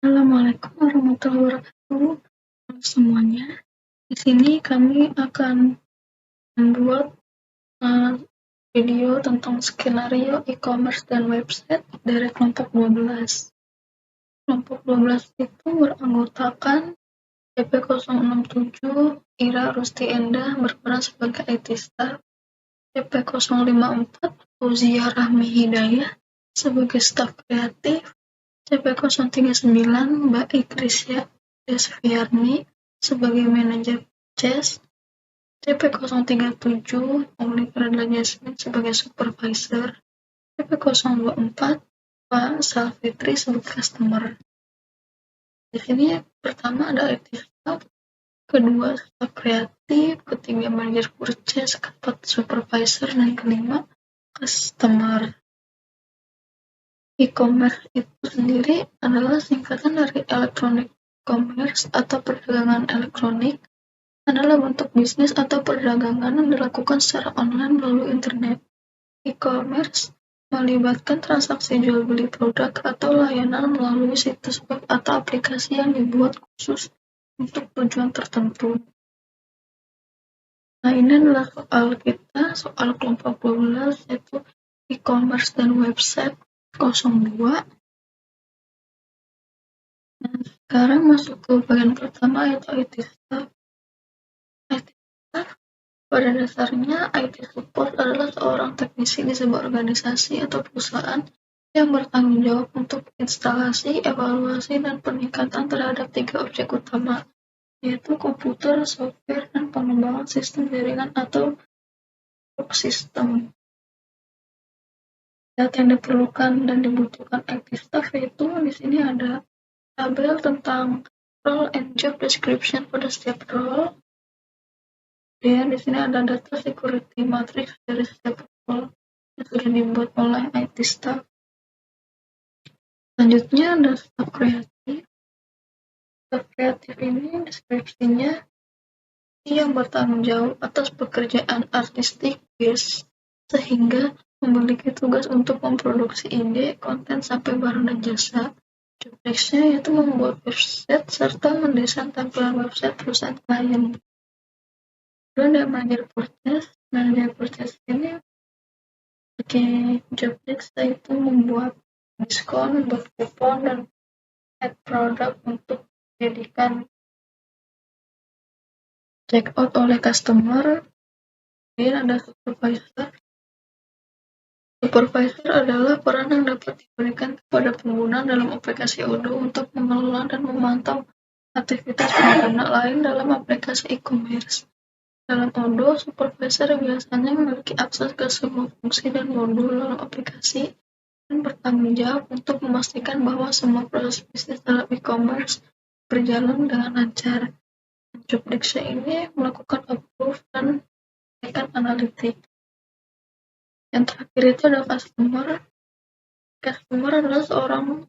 Assalamualaikum warahmatullahi wabarakatuh. Halo semuanya. Di sini kami akan membuat video tentang skenario e-commerce dan website dari kelompok 12. Kelompok 12 itu beranggotakan CP067 Ira Rusti Endah berperan sebagai IT staff, CP054 Fauzia Rahmi Hidayah sebagai staf kreatif, CP039 Mbak Ikrisya Desviarni sebagai manajer purchase, CP037 Pauli Prada Jasmine sebagai supervisor, CP024 Pak Salfitri sebagai customer. Di sini pertama ada IT staff, kedua staf kreatif, ketiga manajer purchase, keempat supervisor, dan kelima customer. E-commerce itu sendiri adalah singkatan dari electronic commerce atau perdagangan elektronik, adalah bentuk bisnis atau perdagangan yang dilakukan secara online melalui internet. E-commerce melibatkan transaksi jual beli produk atau layanan melalui situs web atau aplikasi yang dibuat khusus untuk tujuan tertentu. Nah, ini adalah soal kelompok 12, yaitu e-commerce dan website 02. Nah, sekarang masuk ke bagian pertama, yaitu IT staff. IT staff pada dasarnya IT support adalah seorang teknisi di sebuah organisasi atau perusahaan yang bertanggung jawab untuk instalasi, evaluasi, dan peningkatan terhadap 3 objek utama, yaitu komputer, software, dan pengembangan sistem jaringan atau sistem. Data yang diperlukan dan dibutuhkan IT staff yaitu di sini ada tabel tentang role and job description pada setiap role. Dan di sini ada data security matrix dari setiap role yang sudah dibuat oleh IT staff. Selanjutnya ada staff kreatif. Staff kreatif ini deskripsinya yang bertanggung jawab atas pekerjaan artistik base sehingga memiliki tugas untuk memproduksi ide, konten, sampai barang dan jasa. Job desk-nya yaitu membuat website serta mendesain tampilan website perusahaan klien. Kemudian ada manajer purchase. Manajer purchase ini sebagai job desk yaitu membuat diskon, membuat kupon, dan add produk untuk dijadikan check out oleh customer. Kemudian ada supervisor. Supervisor adalah peran yang dapat diberikan kepada pengguna dalam aplikasi Odoo untuk mengelola dan memantau aktivitas pengguna lain dalam aplikasi e-commerce. Dalam Odoo, supervisor biasanya memiliki akses ke semua fungsi dan modul dalam aplikasi dan bertanggung jawab untuk memastikan bahwa semua proses bisnis dalam e-commerce berjalan dengan lancar. Job desk ini melakukan approve dan memberikan analitik. Yang terakhir itu ada customer. Customer adalah seorang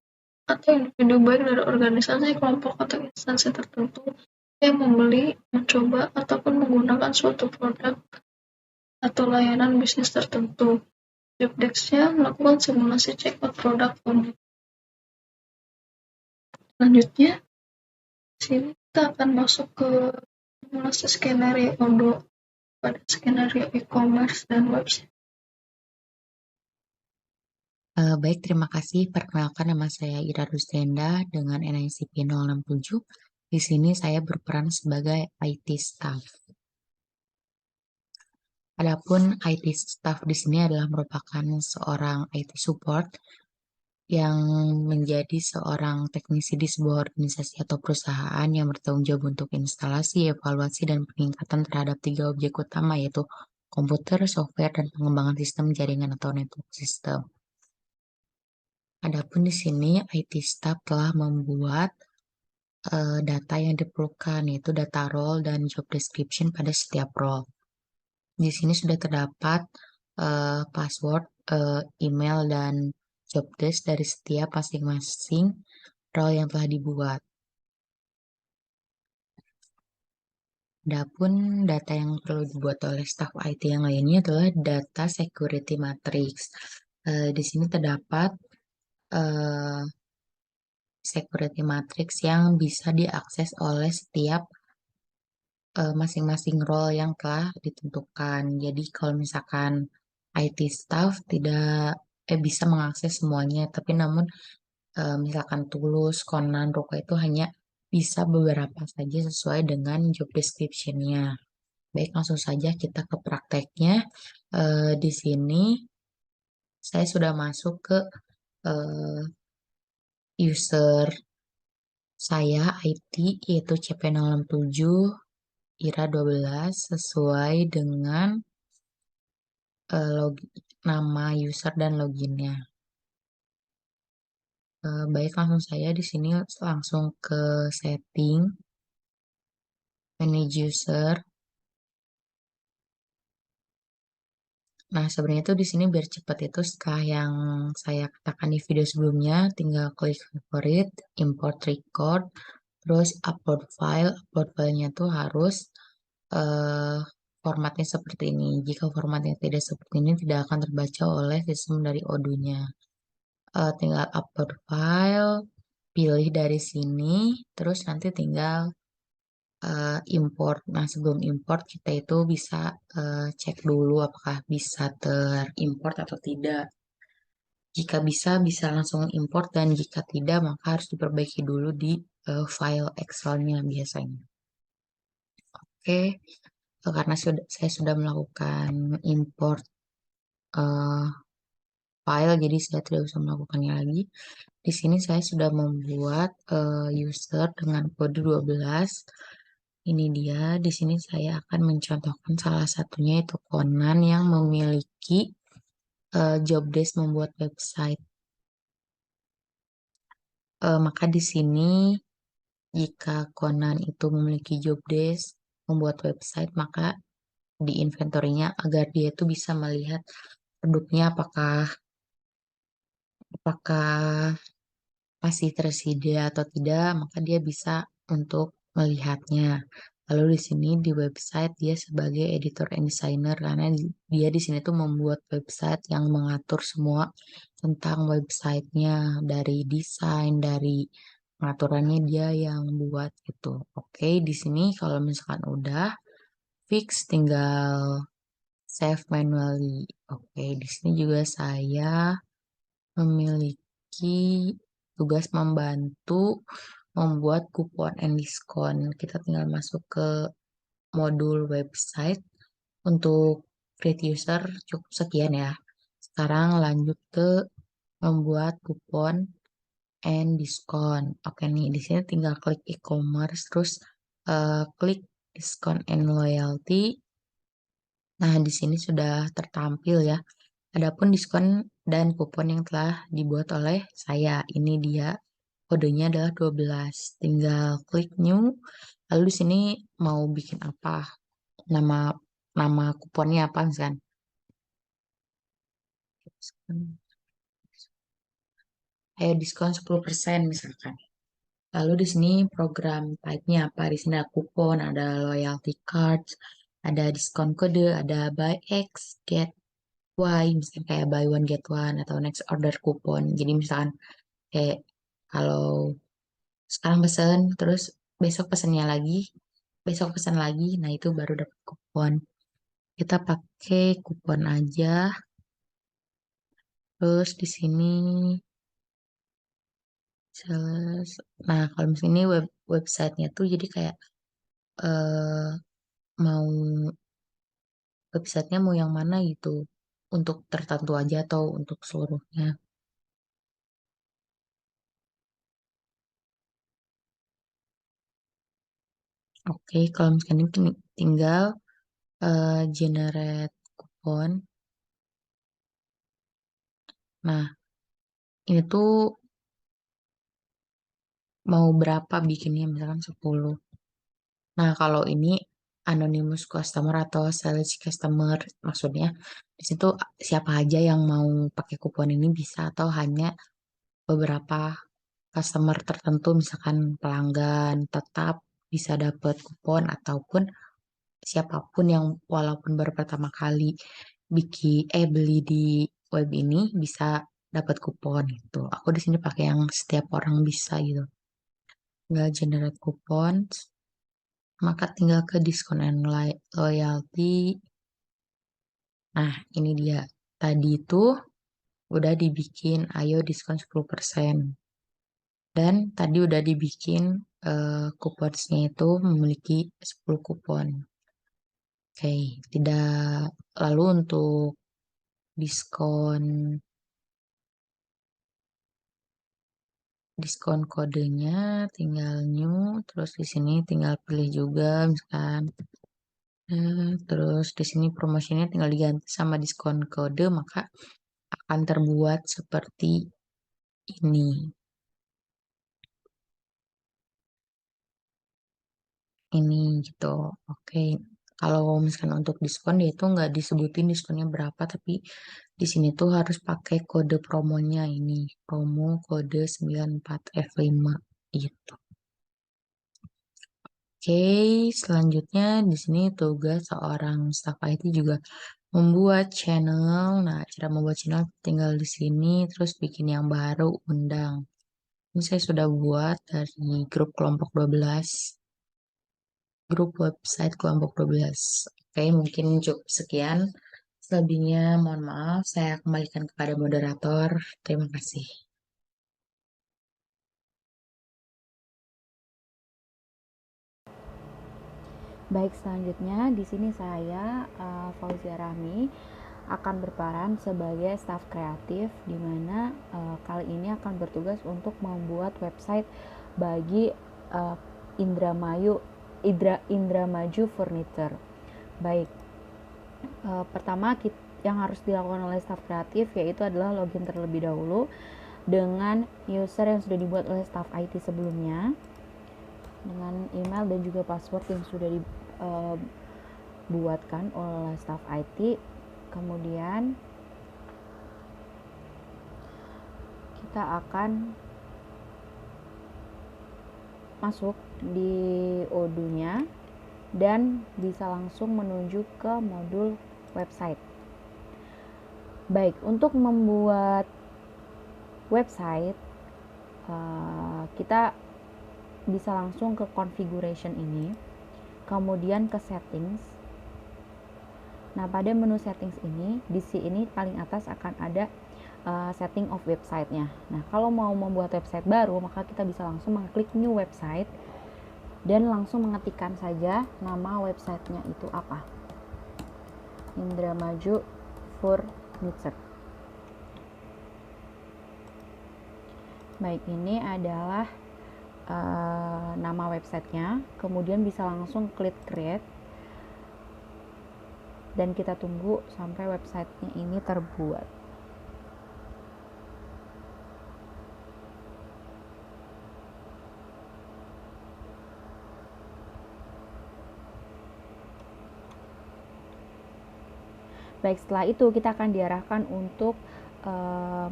atau individu baik dari organisasi, kelompok, atau instansi tertentu yang membeli, mencoba, ataupun menggunakan suatu produk atau layanan bisnis tertentu. Job desk-nya melakukan simulasi check-out produk unik. Selanjutnya, di sini kita akan masuk ke simulasi skenario Odoo pada skenario e-commerce dan website. Baik, terima kasih. Perkenalkan, nama saya Ira Rustenda dengan NICP 067. Di sini saya berperan sebagai IT staff. Adapun IT staff di sini adalah merupakan seorang IT support yang menjadi seorang teknisi di sebuah organisasi atau perusahaan yang bertanggung jawab untuk instalasi, evaluasi, dan peningkatan terhadap 3 objek utama, yaitu komputer, software, dan pengembangan sistem jaringan atau network system. Adapun di sini IT staff telah membuat data yang diperlukan, yaitu data role dan job description pada setiap role. Di sini sudah terdapat password, email, dan job desk dari setiap masing-masing role yang telah dibuat. Adapun data yang perlu dibuat oleh staf IT yang lainnya adalah data security matrix. Di sini terdapat security matrix yang bisa diakses oleh setiap masing-masing role yang telah ditentukan. Jadi kalau misalkan IT staff tidak bisa mengakses semuanya, tapi namun misalkan Tulus, Conan, Ruko itu hanya bisa beberapa saja sesuai dengan job description-nya. Baik, langsung saja kita ke prakteknya. Di sini saya sudah masuk ke eh, user saya IT yaitu CP067 IRA 12 sesuai dengan nama user dan loginnya. Baik, langsung saya di sini langsung ke setting, manage user. Nah, sebenarnya itu di sini biar cepat itu setelah yang saya katakan di video sebelumnya, tinggal klik favorit, import record, terus upload file. Upload filenya tuh harus eh, formatnya seperti ini. Jika formatnya tidak seperti ini, tidak akan terbaca oleh sistem dari Odoo-nya. Tinggal upload file, pilih dari sini, terus nanti tinggal import. Nah, sebelum import kita itu bisa cek dulu apakah bisa terimport atau tidak. Jika bisa, bisa langsung import dan jika tidak, maka harus diperbaiki dulu di file Excel-nya biasanya. Oke, karena saya sudah melakukan import eh, file, jadi saya tidak usah melakukannya lagi. Di sini saya sudah membuat user dengan kode 12. Ini dia, di sini saya akan mencontohkan salah satunya itu Conan yang memiliki job desk membuat website. Maka di sini jika Conan itu memiliki job desk membuat website, maka di inventory-nya agar dia itu bisa melihat produknya apakah masih tersedia atau tidak, maka dia bisa untuk melihatnya. Lalu di sini di website dia sebagai editor and designer karena dia di sini tuh membuat website yang mengatur semua tentang websitenya dari desain, dari pengaturannya dia yang buat gitu. Oke, di sini kalau misalkan udah fix tinggal save manually. Oke, di sini juga saya memiliki tugas membantu membuat kupon and diskon. Kita tinggal masuk ke modul website. Untuk free user cukup sekian ya. Sekarang lanjut ke membuat kupon and diskon. Oke nih, di sini tinggal klik e-commerce, terus klik diskon and loyalty. Nah, di sini sudah tertampil ya. Adapun diskon dan kupon yang telah dibuat oleh saya, ini dia kodenya adalah 12. Tinggal klik new. Lalu di sini mau bikin apa? Nama nama kuponnya apa misalkan? Ayo diskon 10% misalkan. Lalu di sini program type-nya apa? Di sini ada kupon, ada loyalty cards, ada diskon kode, ada buy X, get Y, misalnya kayak buy one get one atau next order kupon. Jadi misalkan kayak kalau sekarang pesen, terus besok pesennya lagi, besok pesan lagi, nah itu baru dapat kupon. Kita pakai kupon aja. Terus di sini sales. Nah, kalau misalnya ini websitenya tuh jadi kayak eh, mau websitenya mau yang mana gitu. Untuk tertentu aja atau untuk seluruhnya. Oke, kalau misalnya ini tinggal generate kupon. Nah, ini tuh mau berapa bikinnya, misalkan 10. Nah, kalau ini anonymous customer atau sales customer, maksudnya di situ siapa aja yang mau pakai kupon ini bisa atau hanya beberapa customer tertentu, misalkan pelanggan tetap bisa dapat kupon ataupun siapapun yang walaupun baru pertama kali beli di web ini bisa dapat kupon gitu. Aku di sini pakai yang setiap orang bisa gitu. Tinggal generate kupon, maka tinggal ke diskon and loyalty. Nah, ini dia. Tadi itu udah dibikin, ayo diskon 10%. Dan tadi udah dibikin kuponsnya itu memiliki 10 kupon. Oke, tidak lalu untuk diskon kodenya tinggal new, terus di sini tinggal pilih juga misalkan. Terus di sini promosinya tinggal diganti sama diskon kode, maka akan terbuat seperti ini. Ini gitu. Oke. Kalau misalkan untuk diskon dia itu nggak disebutin diskonnya berapa, tapi di sini tuh harus pakai kode promonya ini. Promo kode 94F5 gitu. Oke, selanjutnya di sini tugas seorang staf IT juga membuat channel. Nah, cara membuat channel tinggal di sini, terus bikin yang baru, undang. Ini saya sudah buat dari grup kelompok 12. Grup website kelompok 12. Oke, mungkin cukup sekian. Selebihnya mohon maaf, saya kembalikan kepada moderator. Terima kasih. Baik, selanjutnya di sini saya Fauzia Rahmi akan berperan sebagai staf kreatif, di mana kali ini akan bertugas untuk membuat website bagi Indramaju Furniture. Baik, pertama yang harus dilakukan oleh staf kreatif yaitu adalah login terlebih dahulu dengan user yang sudah dibuat oleh staf IT sebelumnya, dengan email dan juga password yang sudah dibuatkan oleh staf IT. Kemudian kita akan masuk di Odoo-nya dan bisa langsung menuju ke modul website. Baik, untuk membuat website kita bisa langsung ke configuration ini, kemudian ke settings. Nah, pada menu settings ini, di sini paling atas akan ada setting of website-nya. Nah, kalau mau membuat website baru, maka kita bisa langsung mengklik new website dan langsung mengetikkan saja nama website-nya itu apa. Indramaju Furniture. Baik, ini adalah nama websitenya. Kemudian bisa langsung klik create dan kita tunggu sampai websitenya ini terbuat. Baik, setelah itu kita akan diarahkan untuk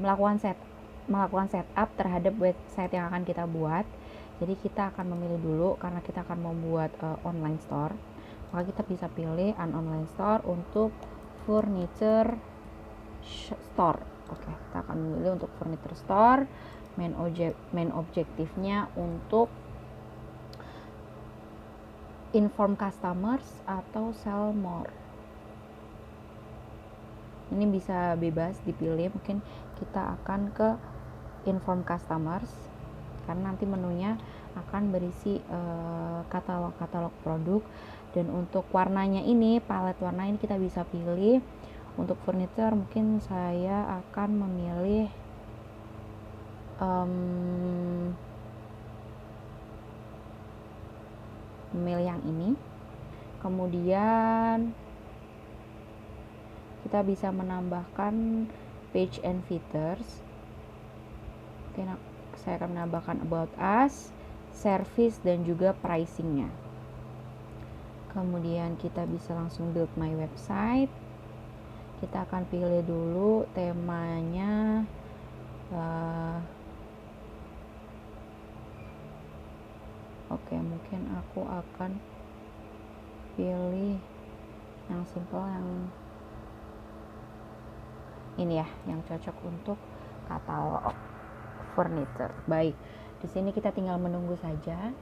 melakukan setup terhadap website yang akan kita buat. Jadi kita akan memilih dulu, karena kita akan membuat online store, maka kita bisa pilih an online store untuk furniture store. Oke, kita akan memilih untuk furniture store. Main objektifnya untuk inform customers atau sell more. Ini bisa bebas dipilih, mungkin kita akan ke inform customers karena nanti menunya akan berisi katalog-katalog produk. Dan untuk warnanya ini, palet warna ini kita bisa pilih. Untuk furniture mungkin saya akan memilih yang ini. Kemudian kita bisa menambahkan page and features. Oke, saya akan menambahkan about us, service, dan juga pricingnya. Kemudian kita bisa langsung build my website. Kita akan pilih dulu temanya oke, mungkin aku akan pilih yang simple, yang ini ya, yang cocok untuk katalog furniture. Baik, di sini kita tinggal menunggu saja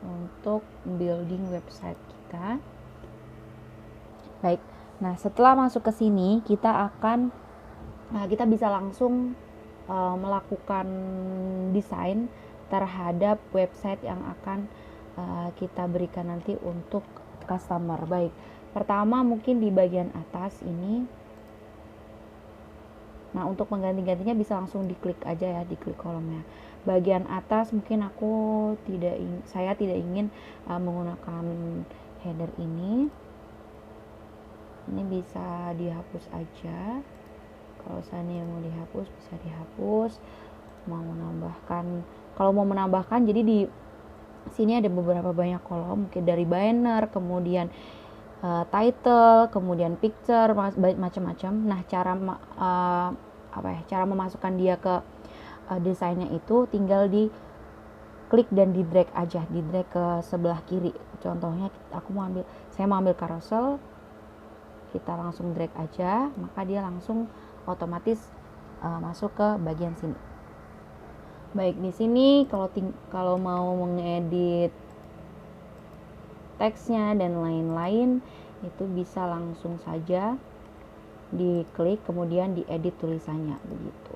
untuk building website kita. Baik, nah setelah masuk ke sini kita bisa langsung melakukan desain terhadap website yang akan kita berikan nanti untuk customer. Baik, pertama mungkin di bagian atas ini. Nah, untuk mengganti-gantinya bisa langsung diklik aja ya, diklik kolomnya. Bagian atas mungkin saya tidak ingin menggunakan header ini. Ini bisa dihapus aja. Kalau seandainya mau dihapus bisa dihapus. Kalau mau menambahkan, jadi di sini ada beberapa banyak kolom, mungkin dari banner, kemudian title, kemudian picture, macam-macam. Nah, cara memasukkan dia ke desainnya itu tinggal di klik dan di drag aja, di drag ke sebelah kiri. Contohnya saya mau ambil carousel, kita langsung drag aja, maka dia langsung otomatis masuk ke bagian sini. Baik, di sini kalau mau mengedit teksnya dan lain-lain itu bisa langsung saja diklik kemudian diedit tulisannya begitu.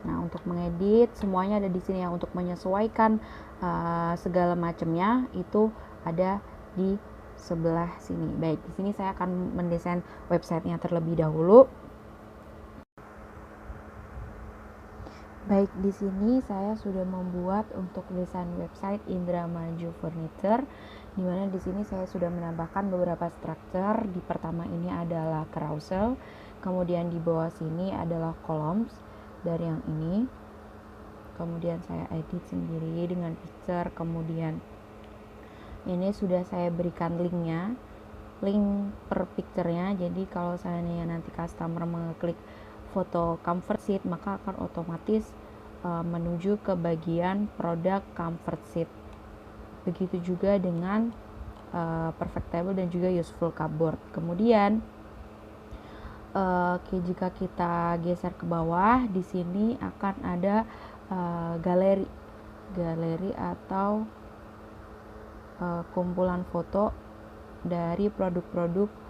Nah, untuk mengedit semuanya ada di sini ya, untuk menyesuaikan segala macamnya itu ada di sebelah sini. Baik, di sini saya akan mendesain websitenya terlebih dahulu. Baik, di sini saya sudah membuat untuk desain website Indramayu Furniture, di mana di sini saya sudah menambahkan beberapa struktur. Di pertama ini adalah carousel, kemudian di bawah sini adalah columns dari yang ini. Kemudian saya edit sendiri dengan picture, kemudian ini sudah saya berikan linknya, link per picture-nya. Jadi kalau seandainya nanti customer mengklik foto comfort seat, maka akan otomatis menuju ke bagian produk comfort seat. Begitu juga dengan perfect table dan juga useful cupboard. Kemudian jika kita geser ke bawah, di sini akan ada galeri atau kumpulan foto dari produk-produk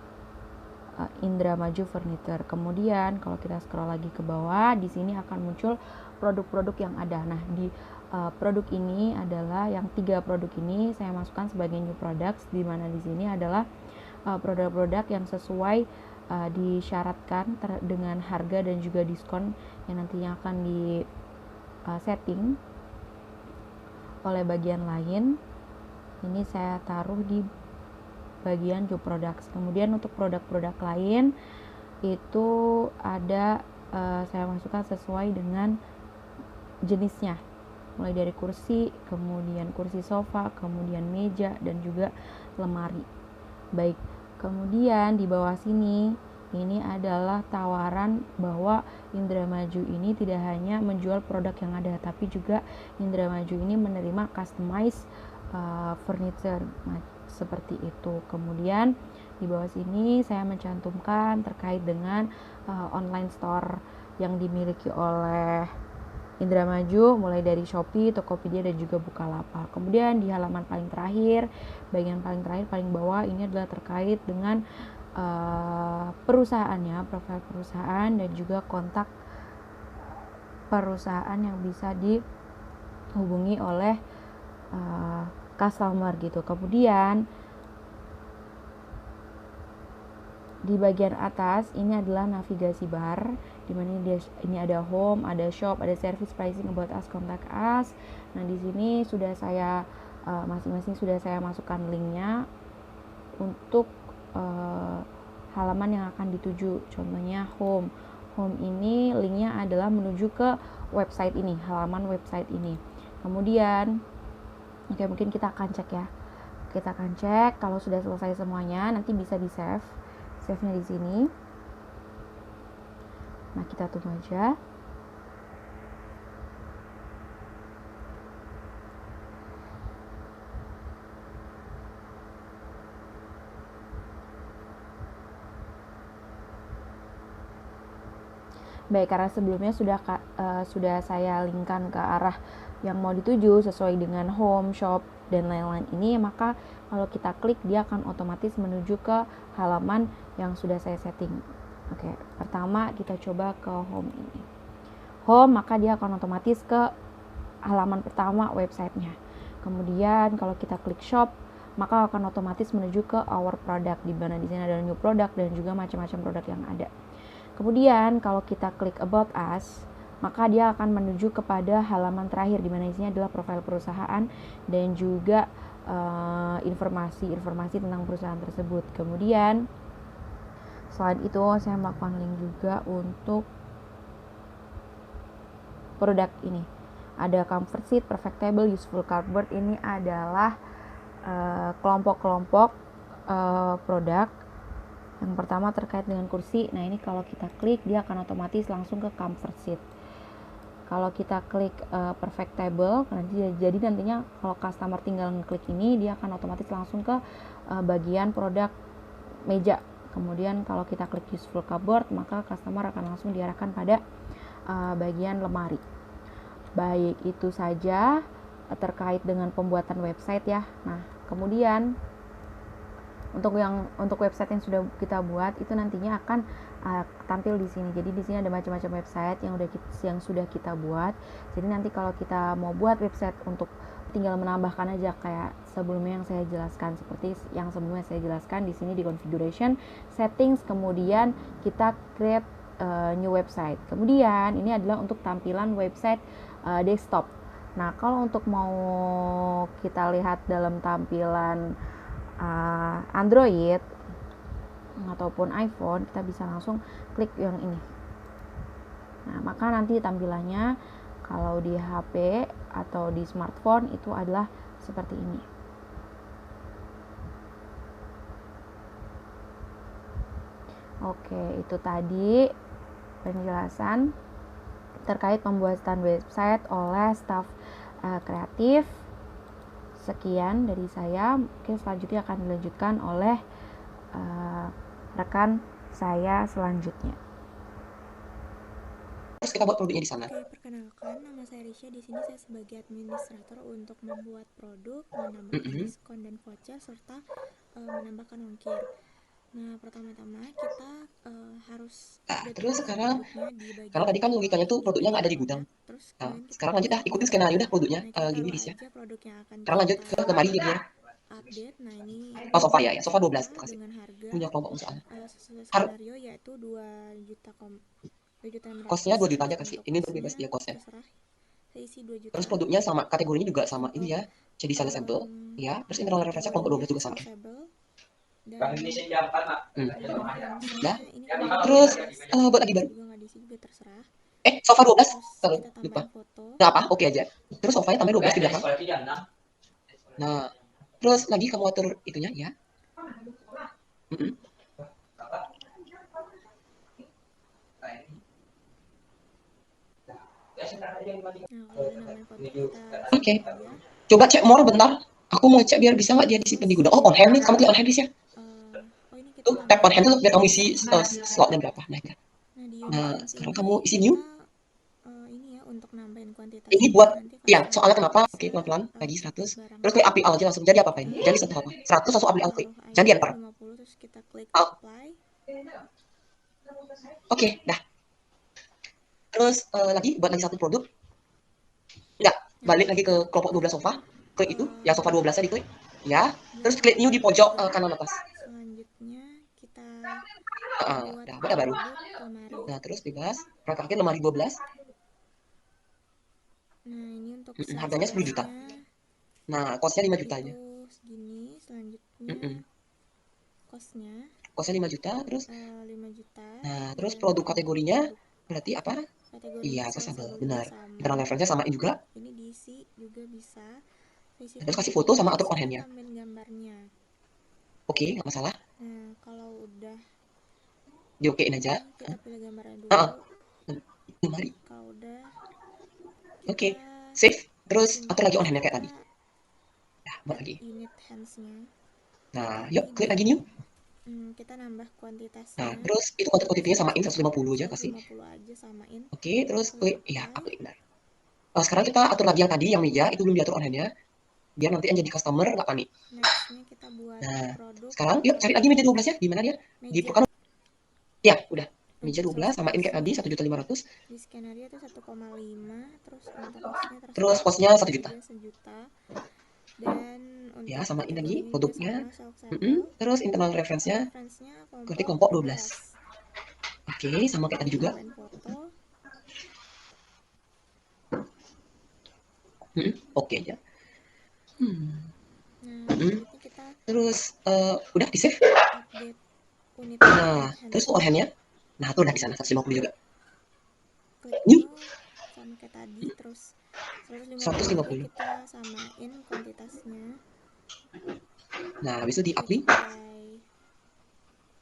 Indramayu Furniture. Kemudian kalau kita scroll lagi ke bawah, di sini akan muncul produk-produk yang ada. Nah, di produk ini adalah yang 3 produk ini saya masukkan sebagai new products, di mana di sini adalah produk-produk yang sesuai disyaratkan dengan harga dan juga diskon yang nantinya akan di setting oleh bagian lain. Ini saya taruh di bagian new products. Kemudian untuk produk-produk lain itu ada saya masukkan sesuai dengan jenisnya, mulai dari kursi, kemudian kursi sofa, kemudian meja dan juga lemari. Baik, kemudian di bawah sini ini adalah tawaran bahwa Indramayu ini tidak hanya menjual produk yang ada, tapi juga Indramayu ini menerima customized furniture seperti itu. Kemudian di bawah sini saya mencantumkan terkait dengan online store yang dimiliki oleh Indramayu, mulai dari Shopee, Tokopedia dan juga Bukalapak. Kemudian di halaman paling terakhir, bagian paling terakhir paling bawah ini adalah terkait dengan perusahaannya, profil perusahaan dan juga kontak perusahaan yang bisa dihubungi oleh customer gitu. Kemudian di bagian atas ini adalah navigasi bar, di mana ini ada home, ada shop, ada service, pricing, about us, contact us. Nah, di sini sudah saya masing-masing sudah saya masukkan linknya untuk halaman yang akan dituju. Contohnya home ini linknya adalah menuju ke website ini, halaman website ini. Kemudian mungkin kita akan cek ya. Kita akan cek kalau sudah selesai semuanya, nanti bisa di save-nya di sini. Nah, kita tunggu aja. Baik, karena sebelumnya sudah saya linkkan ke arah yang mau dituju sesuai dengan home, shop, dan lain-lain ini, maka kalau kita klik dia akan otomatis menuju ke halaman yang sudah saya setting. Oke, pertama kita coba ke home ini. Home, maka dia akan otomatis ke halaman pertama websitenya. Kemudian kalau kita klik shop, maka akan otomatis menuju ke our product, di mana di sini ada new product dan juga macam-macam produk yang ada. Kemudian kalau kita klik about us, maka dia akan menuju kepada halaman terakhir, di mana isinya adalah profil perusahaan dan juga informasi-informasi tentang perusahaan tersebut. Kemudian selain itu saya melakukan link juga untuk produk ini. Ada comfort seat, perfectable, useful cardboard. Ini adalah kelompok-kelompok produk. Yang pertama terkait dengan kursi. Nah, ini kalau kita klik dia akan otomatis langsung ke comfort seat. Kalau kita klik perfect table, jadi nantinya kalau customer tinggal ngeklik ini, dia akan otomatis langsung ke bagian produk meja. Kemudian kalau kita klik useful cupboard, maka customer akan langsung diarahkan pada bagian lemari. Baik, itu saja terkait dengan pembuatan website ya. Nah, kemudian untuk website yang sudah kita buat itu nantinya akan tampil di sini. Jadi di sini ada macam-macam website yang sudah kita buat. Jadi nanti kalau kita mau buat website untuk tinggal menambahkan aja kayak sebelumnya yang saya jelaskan, seperti yang sebelumnya saya jelaskan di sini di configuration, settings, kemudian kita create new website. Kemudian ini adalah untuk tampilan website desktop. Nah, kalau untuk mau kita lihat dalam tampilan Android ataupun iPhone, kita bisa langsung klik yang ini. Nah, maka nanti tampilannya kalau di HP atau di smartphone itu adalah seperti ini. Oke, itu tadi penjelasan terkait pembuatan website oleh staf kreatif. Sekian dari saya. Mungkin selanjutnya akan dilanjutkan oleh rekan saya selanjutnya. Terus kita buat produknya di sana. Oke, perkenalkan, nama saya Risha. Di sini saya sebagai administrator untuk membuat produk, menambahkan diskon dan voucher, serta menambahkan ongkir. Nah, pertama-tama kita harus terus sekarang produknya di bagian kalau tadi kan logikanya tuh produknya nggak ada di gudang. Terus Sekarang lanjut ikutin skenario dah produknya gini bisa. produk yang akan Sekarang lanjut ke lemari jadinya. update. Nah, ini sofa ya, sofa 12 kasih. dengan harga Punya kelompok soalnya. sesuai skenario yaitu 2 juta Kosnya 2 juta aja kasih. Ini berbebas dia kosnya. Isi 2 juta. Terus produknya sama, kategorinya juga sama ini ya. Jadi salah sampel ya. Terus internal referensi kelompok 12 juga sama. Dan ini Nah, terus buat lagi baru. Sofa 12. Lupa. Nggak apa, oke aja. Terus sofanya tambah 12 di belakang. Nah, terus lagi kamu atur itunya ya. Oke. Coba cek more bentar. Aku mau cek biar bisa nggak dia disimpan di gudang. Oh, on hand nih. Kamu klik on hand ya. Tuh, tap on hand tuh biar kamu isi slotnya berapa. Nah, sekarang kamu isi new. Ini ya untuk nambahin kuantitas. Ini buat, ya soalnya kenapa? Oke, pelan-pelan. Lagi 100. Terus klik apply all aja langsung. Jadi apa-apain. Jadi satu apa. 100 langsung apply all klik. Jadi enter. Terus kita klik apply. Oke, dah. Terus lagi buat lagi satu produk. Enggak, balik lagi ke kelompok 12 sofa. Klik itu, yang sofa 12 nya diklik. Ya. Terus klik new di pojok kanan atas. Selanjutnya kita buat baru. Nah, terus bebas. Terakhir lemari 12. Nah, ini untuk harganya 10 juta. Nah, kosnya 5 juta aja. Segini, selanjutnya kosnya 5 juta, terus 5 juta. Nah, terus produk kategorinya berarti apa? Iya, accessible, benar. Internal referensinya samain juga. Ini diisi juga bisa. Terus kasih foto sama atur on hand-nya. Gambarnya. Oke, nggak masalah. Nah, kalau udah diokein aja. Kita pilih gambarnya dulu. Mari. Kalau udah. Oke, save. Terus atur lagi on hand-nya kayak tadi. Nah, buat lagi. Unit hands-nya. Nah, yuk klik lagi new. Kita nambah Nah, kuantitasnya. terus itu kuantitinya samain 150 aja kasih. 150 aja samain. Oke, terus klik ya, Apply. klik benar. Sekarang kita atur lagi yang tadi, yang meja itu belum diatur online-nya, biar nanti yang jadi customer nggak panik. Nextnya kita buat Nah, produk. sekarang yuk cari lagi meja 12 ya, di mana dia? Di Meja. Purkan. Ya, udah. Meja Untuk 12 samain kayak tadi salesnya 1.500.000. di skenario itu 1,5, terus untuk costnya Terus terserah posnya 1 juta. aja 1 juta. Dan Ya, untuk samain lagi kategorinya juga produknya. sama, self settle. Terus internal reference-nya Referensinya berarti kelompok kelompok 12. 12. Oke, sama kayak tadi juga. Tambahin foto. Oke aja. Nah, selanjutnya kita Terus udah di save. update unit Nah, overhead terus handle. overhead-nya. Nah, tuh udah di sana 150 juga. Klik New. new sama kayak tadi, terus 150. kita samain kuantitasnya. Nah, habis itu di apply. Apply.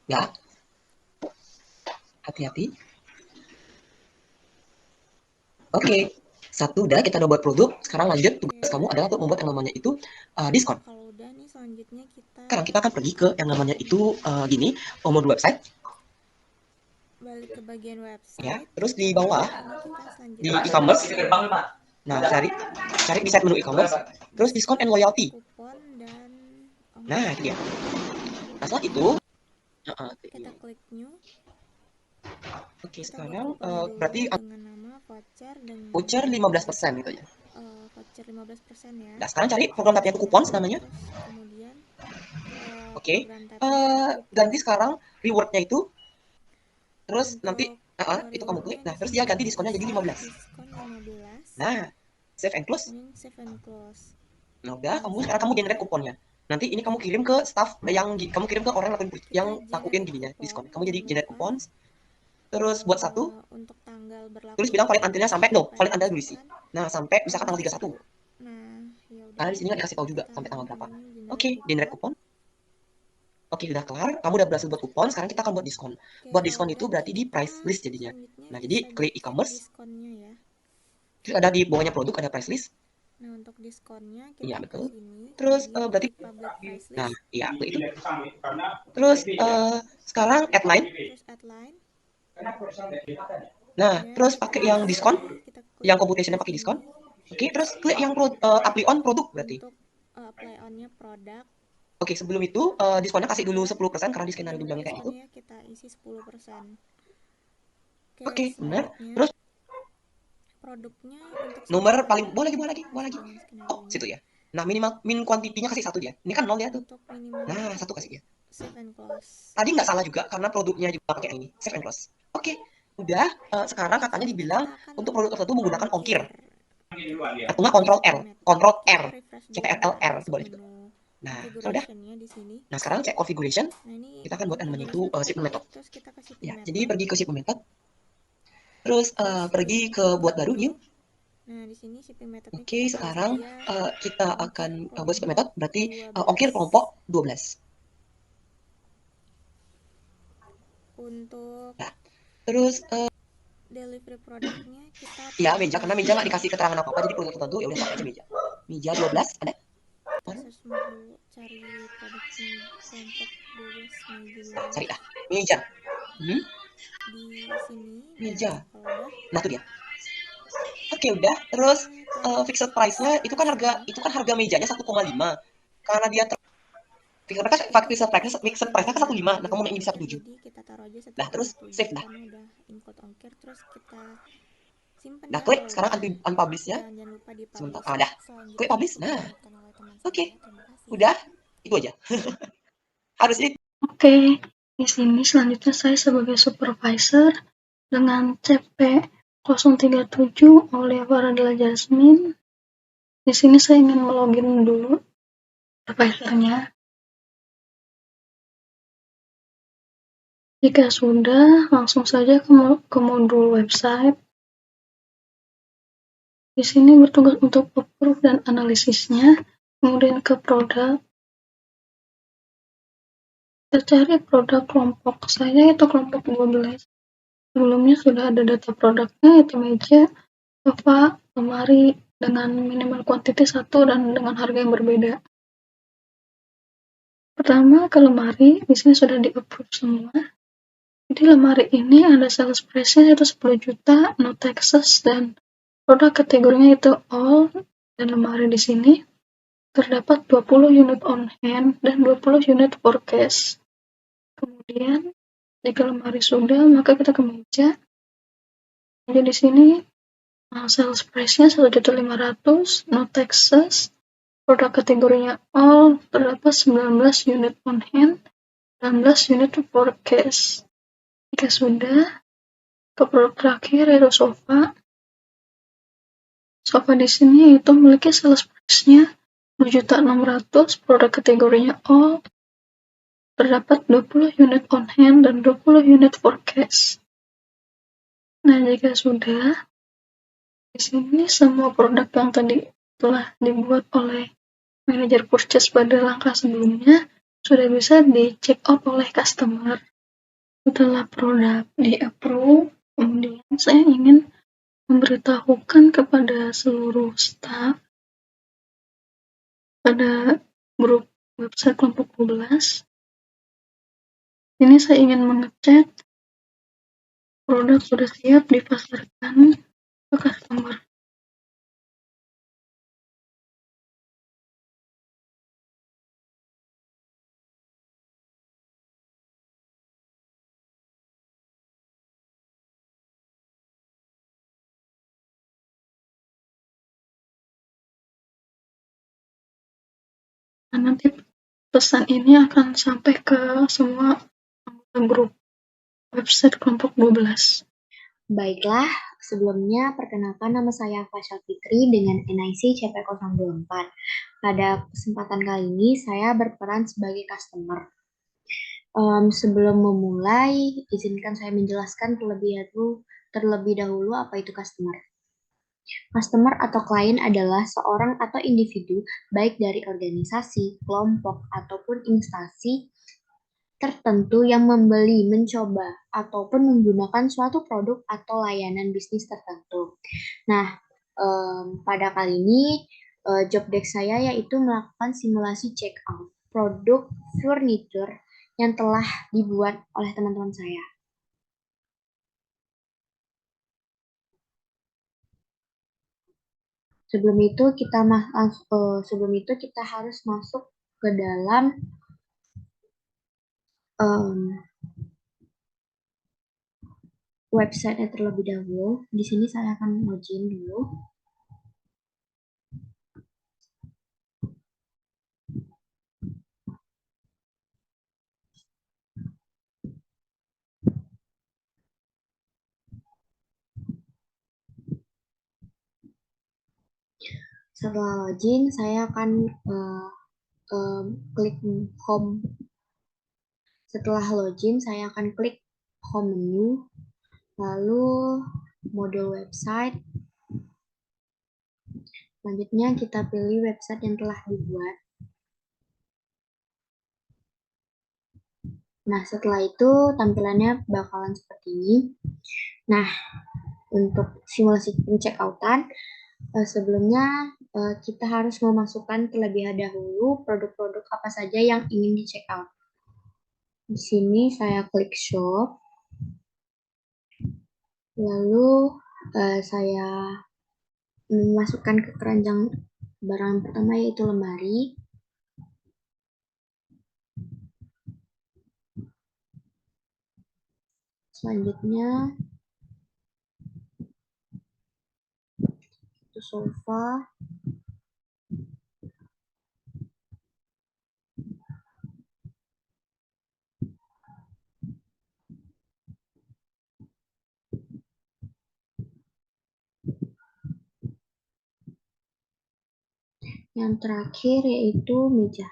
Ya. Hati-hati. Oke. Satu udah, kita udah buat produk. Sekarang lanjut, tugas kamu adalah untuk membuat yang namanya itu diskon. Kalau udah nih, selanjutnya Sekarang kita akan pergi ke yang namanya itu gini, mode website. balik ke bagian website. Ya, terus di bawah kita di e-commerce. Nah, cari di site menu e-commerce. Terus diskon and loyalty. Kupon dan Nah, itu dia. Nah, setelah itu kita klik new. Oke, sekarang berarti dengan nama voucher dengan voucher 15% gitu ya. Voucher 15% ya. Nah, sekarang cari program tab-nya itu coupons namanya. Terus kemudian Oke. Ganti sekarang reward-nya itu. Terus nanti itu kamu klik. Nah, terus dia ganti diskonnya jadi 15. Diskon 15. Nah, save and close. Save and close. Nah, udah sekarang kamu generate kuponnya. Nanti ini kamu kirim ke staff yang kamu kirim ke orang yang lakuin gininya diskon. Kamu jadi generate kupon. Terus buat satu. Untuk tanggal berlaku. Tulis bilang valid until-nya sampai valid until berisi. Nah, sampai misalkan tanggal 31. Nah, ya udah. Karena di sini nggak dikasih tahu juga sampai tanggal berapa. Oke, generate kupon. Oke, udah kelar. Kamu udah berhasil buat kupon. Sekarang kita akan buat diskon. Buat diskon itu berarti di price list jadinya. Nah, jadi klik e-commerce. Diskonnya ya. Terus ada di bawahnya produk ada price list. Nah, untuk diskonnya kita iya, betul. Kesini, terus berarti nah, iya, itu. Terus sekarang add line. Terus add line. Nah, terus pakai yang diskon. Yang computationnya pakai diskon. Oke, terus klik yang apply on produk berarti. Untuk apply on-nya produk. Oke, sebelum itu diskonnya kasih dulu 10% karena di skenario dibilangnya kayak gitu. Kita isi 10%. Oke, benar. Terus produknya untuk nomor paling boleh lagi. Oh, situ ya. Nah, min kuantitinya kasih 1 dia. Ini kan 0 ya tuh. Nah, 1 kasih dia. Save and close. Tadi nggak salah juga karena produknya juga pakai ini. Save and close. Oke, udah. Sekarang katanya dibilang untuk produk tertentu menggunakan ongkir. Atau nggak Ctrl R, Ctrl R itu boleh juga. Nah, sudah. Nah, sekarang cek configuration. Kita akan buat yang namanya itu shipment method. Ya, jadi pergi ke shipment method. Terus pergi ke buat baru new. Nah, di sini shipping method. Oke, sekarang kita akan buat shipping method berarti ongkir kelompok 12. Untuk terus delivery produknya kita ya meja, karena meja nggak dikasih keterangan apa-apa jadi produk tertentu ya udah pakai aja meja. Meja 12 ada. Cari produk kelompok 12 meja. Cari dah. Meja. Di sini meja. Nah, tuh dia. Oke, udah. Terus fixed price-nya itu kan harga mejanya 1,5. Karena dia fixed price-nya kan 1,5. Nah, kamu naik di 1,7. Nah, terus save dah. Nah, klik sekarang unpublish-nya. Sebentar. Dah. Klik publish. Nah. Oke. Udah. Itu aja. Harusnya. Oke. Di sini selanjutnya saya sebagai supervisor dengan CP 037 oleh Faradila Jasmine. Di sini saya ingin melogin dulu supervisornya. Jika sudah, langsung saja ke modul website. Di sini bertugas untuk approve dan analisisnya, kemudian ke produk. Kita cari produk kelompok saya yaitu kelompok 12. Sebelumnya sudah ada data produknya yaitu meja, sofa, lemari dengan minimal kuantiti 1 dan dengan harga yang berbeda. Pertama, ke lemari, di sini sudah di-approve semua. Jadi lemari ini ada sales price-nya itu 10 juta, no taxes, dan produk kategorinya itu all, dan lemari di sini terdapat 20 unit on hand dan 20 unit forecast. Kemudian, jika lemari sudah, maka kita ke meja. Jadi di sini sales price-nya 1.500.000, no taxes, produk kategorinya all, terdapat 19 unit on hand, 19 unit forecast. Jika sudah, ke produk terakhir yaitu sofa. Sofa di sini itu memiliki sales price-nya 2.600.000, produk kategorinya all, terdapat 20 unit on hand dan 20 unit forecast. Nah, jika sudah, di sini semua produk yang tadi telah dibuat oleh manajer purchase pada langkah sebelumnya sudah bisa di check out oleh customer. Setelah produk di-approve, kemudian saya ingin memberitahukan kepada seluruh staff pada grup website kelompok 12. Ini saya ingin mengecek produk sudah siap dipasarkan ke customer. Nah, nanti pesan ini akan sampai ke semua anggota grup website kelompok 12. Baiklah, sebelumnya perkenalkan nama saya Fasya Fitri dengan NIC CP024. Pada kesempatan kali ini saya berperan sebagai customer. Sebelum memulai, izinkan saya menjelaskan terlebih dahulu apa itu customer. Customer atau klien adalah seorang atau individu, baik dari organisasi, kelompok, ataupun instansi tertentu yang membeli, mencoba, ataupun menggunakan suatu produk atau layanan bisnis tertentu. Nah, pada kali ini job desk saya yaitu melakukan simulasi check out produk furniture yang telah dibuat oleh teman-teman saya. Sebelum itu kita harus masuk ke dalam website terlebih dahulu. Di sini saya akan login dulu. Setelah login, saya akan klik home. Setelah login, saya akan klik home menu, lalu mode website. Selanjutnya kita pilih website yang telah dibuat. Nah, setelah itu tampilannya bakalan seperti ini. Nah, untuk simulasi pencekautan, sebelumnya kita harus memasukkan terlebih dahulu produk-produk apa saja yang ingin di check out. Di sini saya klik shop, lalu saya memasukkan ke keranjang barang pertama yaitu lemari. Selanjutnya itu sofa. Yang terakhir yaitu meja.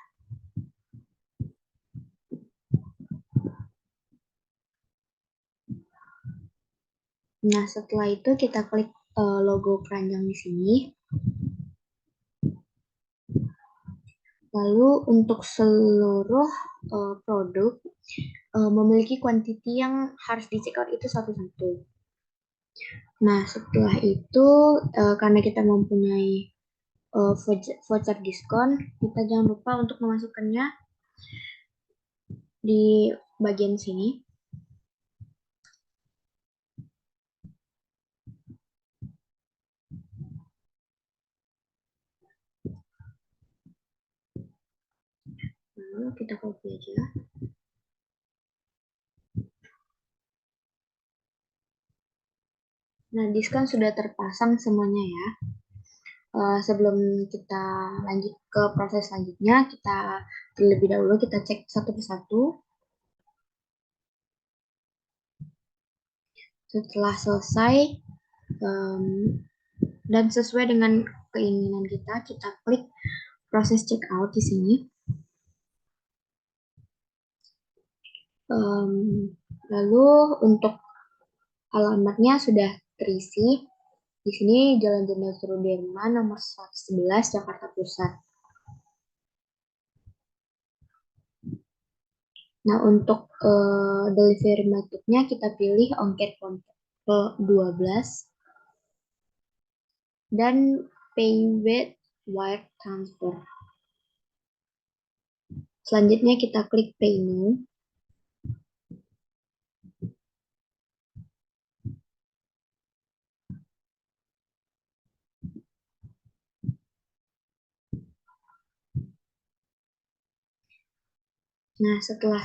Nah, setelah itu kita klik logo keranjang di sini. Lalu untuk seluruh produk memiliki quantity yang harus di check out itu satu-satu. Nah, setelah itu karena kita mempunyai voucher diskon, kita jangan lupa untuk memasukkannya. di bagian sini. Lalu kita copy aja. Nah, disk kan sudah terpasang semuanya ya. Sebelum kita lanjut ke proses selanjutnya, kita terlebih dahulu kita cek satu persatu. Setelah selesai dan sesuai dengan keinginan kita klik proses checkout di sini. Lalu untuk alamatnya sudah terisi. Di sini Jalan Jenderal Sudirman nomor 111 Jakarta Pusat. Nah, untuk delivery methodnya kita pilih ongkir ke 12 dan pay with wire transfer. Selanjutnya kita klik pay now. Nah, setelah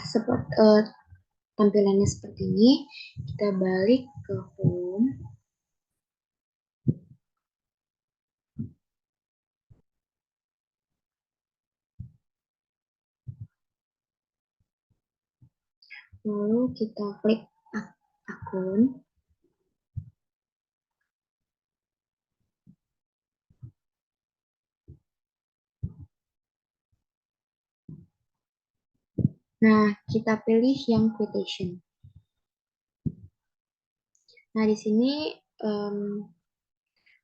tampilannya seperti ini, kita balik ke home. Lalu kita klik akun. Nah, kita pilih yang quotation. Nah, di sini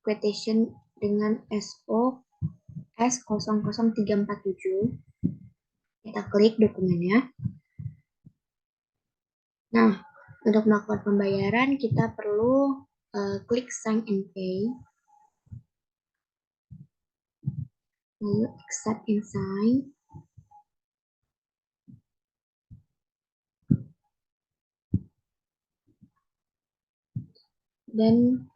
quotation dengan SO S00347. Kita klik dokumennya. Nah, untuk melakukan pembayaran kita perlu klik sign and pay. Lalu accept and sign. Dan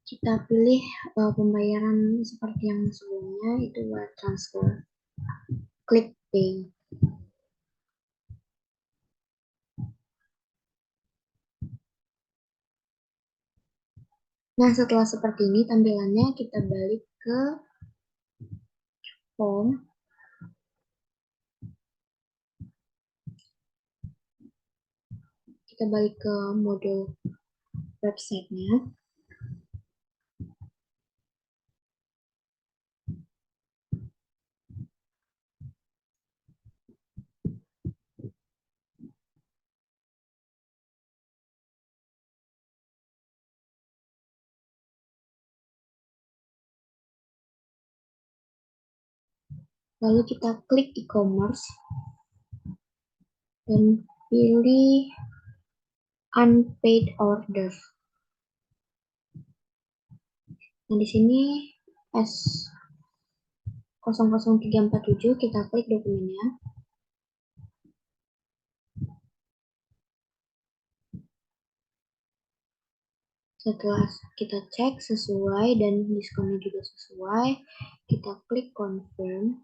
kita pilih pembayaran seperti yang sebelumnya, itu wire transfer. Klik pay. Nah, setelah seperti ini tampilannya, kita balik ke home. Kita balik ke mode websitenya. Lalu kita klik e-commerce dan pilih unpaid order. Nah, di sini S00347 kita klik dokumennya. Setelah kita cek sesuai dan diskonnya juga sesuai, kita klik confirm.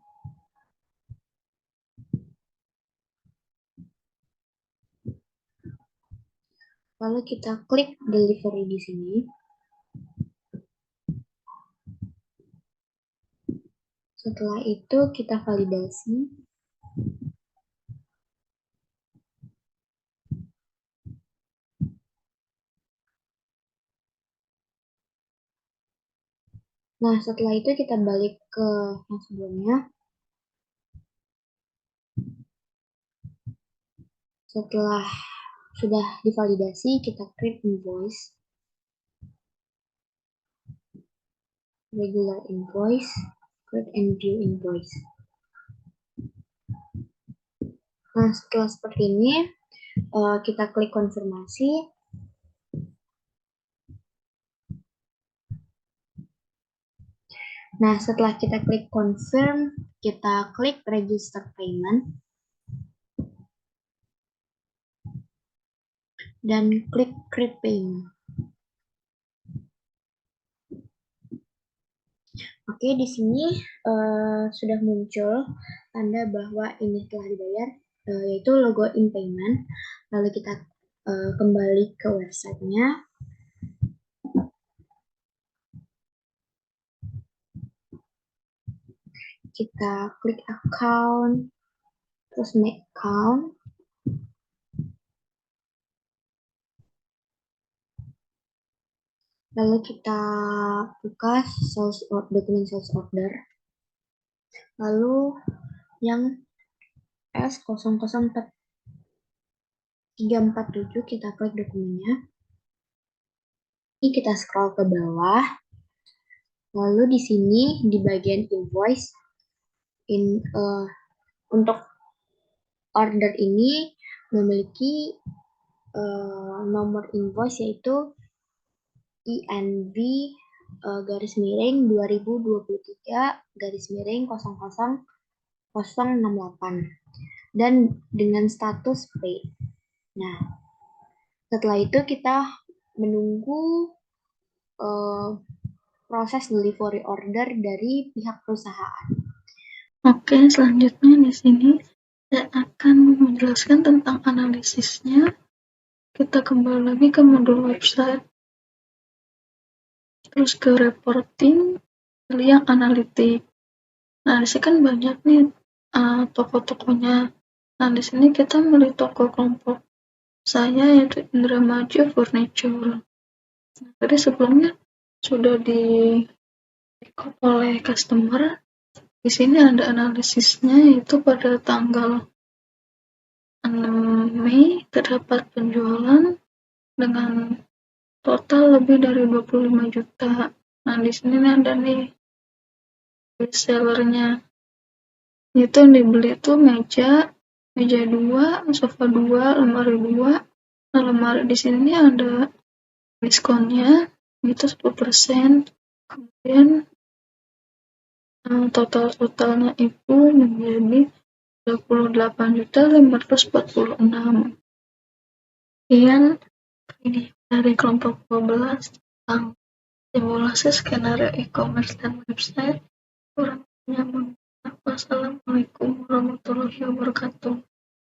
Lalu kita klik delivery di sini. Setelah itu kita validasi. Nah, setelah itu kita balik ke yang sebelumnya. Setelah sudah divalidasi, kita create invoice. Regular invoice, create and view invoice. Nah, setelah seperti ini, kita klik konfirmasi. Nah, setelah kita klik confirm, kita klik register payment. dan klik Create Payment. Oke, di sini sudah muncul tanda bahwa ini telah dibayar, yaitu logo in payment. Lalu kita kembali ke websitenya. Kita klik account, terus make account. Lalu kita buka dokumen sales order. Lalu yang S00347 kita klik dokumennya. Ini kita scroll ke bawah. Lalu di sini di bagian invoice, untuk order ini memiliki nomor invoice yaitu INV /2023/000068 dan dengan status pay. Nah, setelah itu kita menunggu proses delivery order dari pihak perusahaan. Oke, selanjutnya di sini saya akan menjelaskan tentang analisisnya. Kita kembali lagi ke modul website, terus ke reporting, pilih yang analitik. Nah, di sini kan banyak nih toko-tokonya. Nah, di sini kita milih toko kelompok saya yaitu Indramayu Furniture. Nah, tadi sebelumnya sudah di oleh customer. Di sini ada analisisnya, yaitu pada tanggal 6 Mei terdapat penjualan dengan total lebih dari 25 juta. Nah, di sini ada nih bestsellernya. Itu yang dibeli itu meja 2, sofa 2, lemari 2. Nah, lemari di sini ada diskonnya, itu 10%. Kemudian totalnya itu menjadi 28.546. Kemudian ini dari kelompok 12 tentang simulasi skenario e-commerce dan website. Kurang lebihnya mohon maaf. Wassalamualaikum warahmatullahi wabarakatuh.